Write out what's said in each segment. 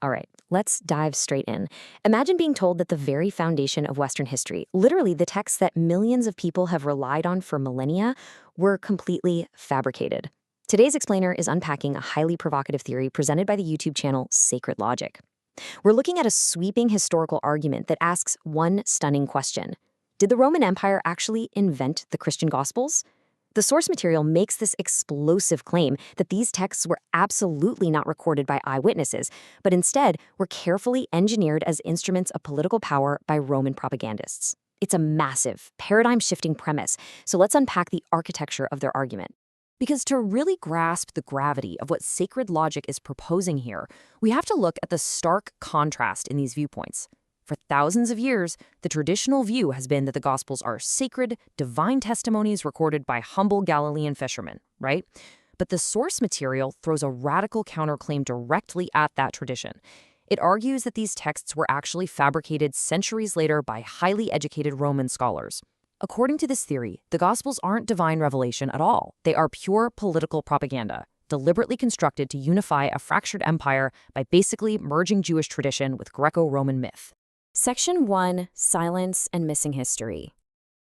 All right, let's dive straight in. Imagine being told that the very foundation of Western history, literally the texts that millions of people have relied on for millennia, were completely fabricated. Today's explainer is unpacking a highly provocative theory presented by the YouTube channel Sacred Logic. We're looking at a sweeping historical argument that asks one stunning question. Did the Roman Empire actually invent the Christian Gospels? The source material makes this explosive claim that these texts were absolutely not recorded by eyewitnesses, but instead were carefully engineered as instruments of political power by Roman propagandists. It's a massive, paradigm-shifting premise, so let's unpack the architecture of their argument. Because to really grasp the gravity of what Sacred Logic is proposing here, we have to look at the stark contrast in these viewpoints. For thousands of years, the traditional view has been that the Gospels are sacred, divine testimonies recorded by humble Galilean fishermen, right? But the source material throws a radical counterclaim directly at that tradition. It argues that these texts were actually fabricated centuries later by highly educated Roman scholars. According to this theory, the Gospels aren't divine revelation at all. They are pure political propaganda, deliberately constructed to unify a fractured empire by basically merging Jewish tradition with Greco-Roman myth. Section 1. Silence and Missing History.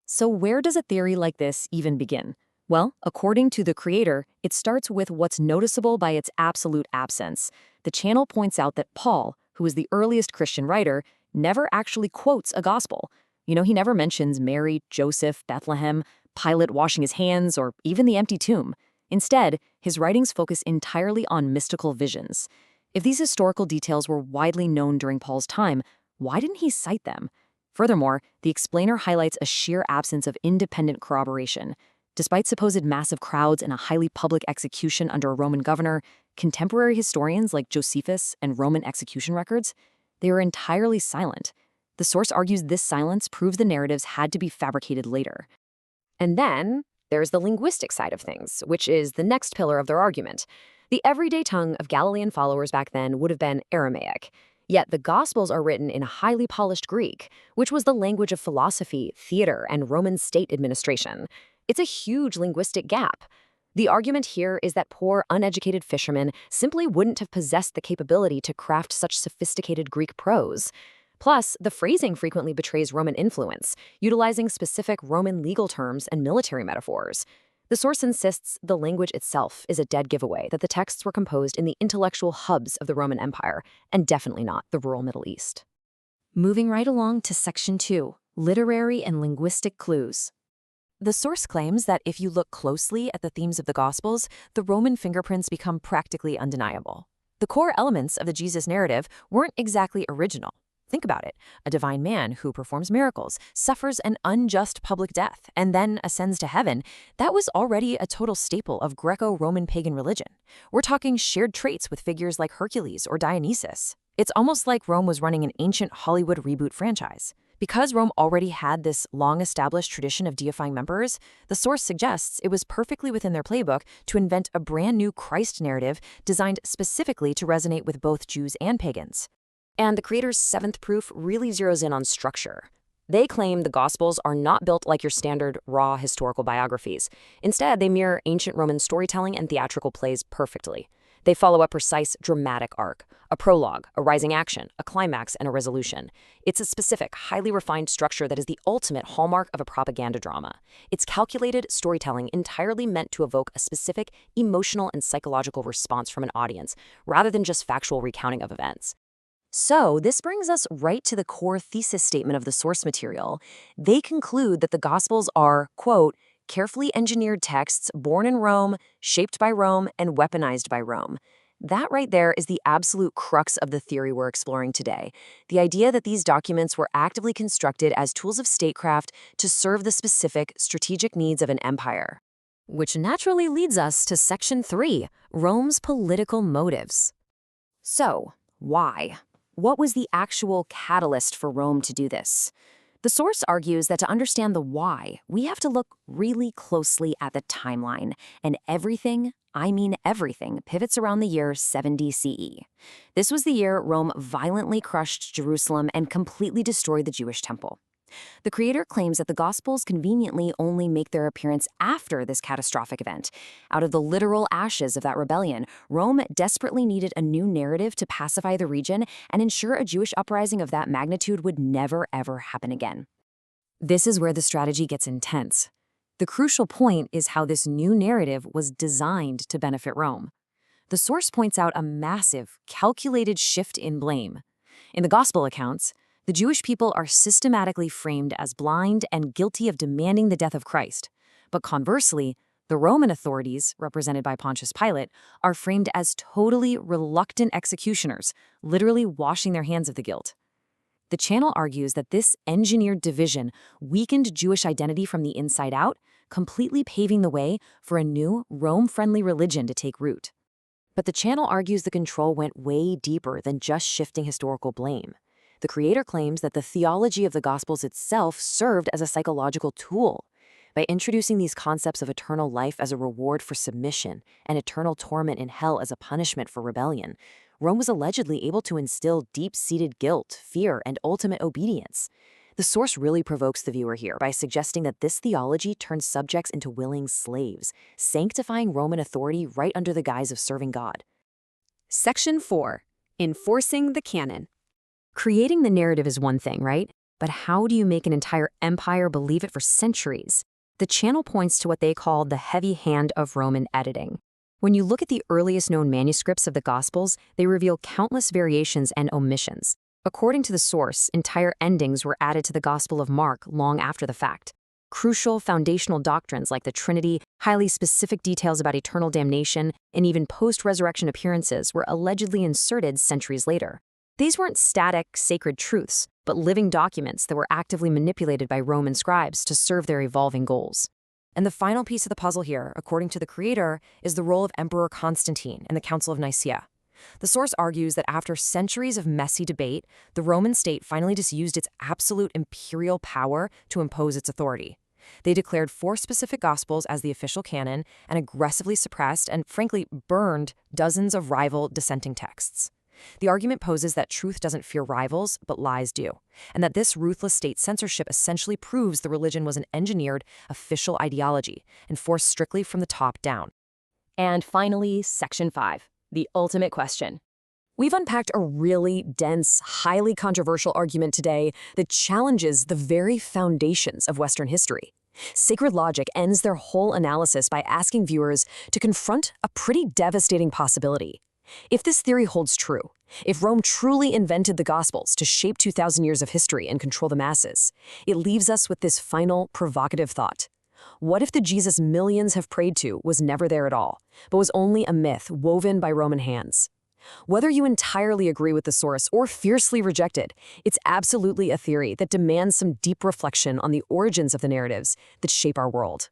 So where does a theory like this even begin? Well, according to the creator, it starts with what's noticeable by its absolute absence. The channel points out that Paul, who is the earliest Christian writer, never actually quotes a gospel. He never mentions Mary, Joseph, Bethlehem, Pilate washing his hands, or even the empty tomb. Instead, his writings focus entirely on mystical visions. If these historical details were widely known during Paul's time, why didn't he cite them? Furthermore, the explainer highlights a sheer absence of independent corroboration. Despite supposed massive crowds and a highly public execution under a Roman governor, contemporary historians like Josephus and Roman execution records, they are entirely silent. The source argues this silence proves the narratives had to be fabricated later. And then there's the linguistic side of things, which is the next pillar of their argument. The everyday tongue of Galilean followers back then would have been Aramaic. Yet the Gospels are written in highly polished Greek, which was the language of philosophy, theater, and Roman state administration. It's a huge linguistic gap. The argument here is that poor, uneducated fishermen simply wouldn't have possessed the capability to craft such sophisticated Greek prose. Plus, the phrasing frequently betrays Roman influence, utilizing specific Roman legal terms and military metaphors. The source insists the language itself is a dead giveaway that the texts were composed in the intellectual hubs of the Roman Empire, and definitely not the rural Middle East. Moving right along to Section 2, Literary and Linguistic Clues. The source claims that if you look closely at the themes of the Gospels, the Roman fingerprints become practically undeniable. The core elements of the Jesus narrative weren't exactly original. Think about it. A divine man who performs miracles, suffers an unjust public death, and then ascends to heaven, that was already a total staple of Greco-Roman pagan religion. We're talking shared traits with figures like Hercules or Dionysus. It's almost like Rome was running an ancient Hollywood reboot franchise. Because Rome already had this long-established tradition of deifying emperors, the source suggests it was perfectly within their playbook to invent a brand new Christ narrative designed specifically to resonate with both Jews and pagans. And the creator's seventh proof really zeroes in on structure. They claim the Gospels are not built like your standard, raw historical biographies. Instead, they mirror ancient Roman storytelling and theatrical plays perfectly. They follow a precise, dramatic arc, a prologue, a rising action, a climax, and a resolution. It's a specific, highly refined structure that is the ultimate hallmark of a propaganda drama. It's calculated storytelling entirely meant to evoke a specific emotional and psychological response from an audience, rather than just factual recounting of events. So, this brings us right to the core thesis statement of the source material. They conclude that the Gospels are, quote, carefully engineered texts born in Rome, shaped by Rome, and weaponized by Rome. That right there is the absolute crux of the theory we're exploring today. The idea that these documents were actively constructed as tools of statecraft to serve the specific strategic needs of an empire. Which naturally leads us to Section 3, Rome's political motives. So, why? What was the actual catalyst for Rome to do this? The source argues that to understand the why, we have to look really closely at the timeline, and everything, I mean everything, pivots around the year 70 CE. This was the year Rome violently crushed Jerusalem and completely destroyed the Jewish temple. The creator claims that the Gospels conveniently only make their appearance after this catastrophic event. Out of the literal ashes of that rebellion, Rome desperately needed a new narrative to pacify the region and ensure a Jewish uprising of that magnitude would never, ever happen again. This is where the strategy gets intense. The crucial point is how this new narrative was designed to benefit Rome. The source points out a massive, calculated shift in blame. In the Gospel accounts, the Jewish people are systematically framed as blind and guilty of demanding the death of Christ. But conversely, the Roman authorities, represented by Pontius Pilate, are framed as totally reluctant executioners, literally washing their hands of the guilt. The channel argues that this engineered division weakened Jewish identity from the inside out, completely paving the way for a new, Rome-friendly religion to take root. But the channel argues the control went way deeper than just shifting historical blame. The creator claims that the theology of the Gospels itself served as a psychological tool. By introducing these concepts of eternal life as a reward for submission and eternal torment in hell as a punishment for rebellion, Rome was allegedly able to instill deep-seated guilt, fear, and ultimate obedience. The source really provokes the viewer here by suggesting that this theology turns subjects into willing slaves, sanctifying Roman authority right under the guise of serving God. Section 4. Enforcing the canon. Creating the narrative is one thing, right? But how do you make an entire empire believe it for centuries? The channel points to what they call the heavy hand of Roman editing. When you look at the earliest known manuscripts of the Gospels, they reveal countless variations and omissions. According to the source, entire endings were added to the Gospel of Mark long after the fact. Crucial foundational doctrines like the Trinity, highly specific details about eternal damnation, and even post-resurrection appearances were allegedly inserted centuries later. These weren't static, sacred truths, but living documents that were actively manipulated by Roman scribes to serve their evolving goals. And the final piece of the puzzle here, according to the creator, is the role of Emperor Constantine in the Council of Nicaea. The source argues that after centuries of messy debate, the Roman state finally just used its absolute imperial power to impose its authority. They declared 4 specific Gospels as the official canon and aggressively suppressed and, frankly, burned dozens of rival dissenting texts. The argument poses that truth doesn't fear rivals, but lies do, and that this ruthless state censorship essentially proves the religion was an engineered, official ideology, enforced strictly from the top down. And finally, Section 5, the ultimate question. We've unpacked a really dense, highly controversial argument today that challenges the very foundations of Western history. Sacred Logic ends their whole analysis by asking viewers to confront a pretty devastating possibility. If this theory holds true, if Rome truly invented the Gospels to shape 2,000 years of history and control the masses, it leaves us with this final, provocative thought. What if the Jesus millions have prayed to was never there at all, but was only a myth woven by Roman hands? Whether you entirely agree with the source or fiercely reject it, it's absolutely a theory that demands some deep reflection on the origins of the narratives that shape our world.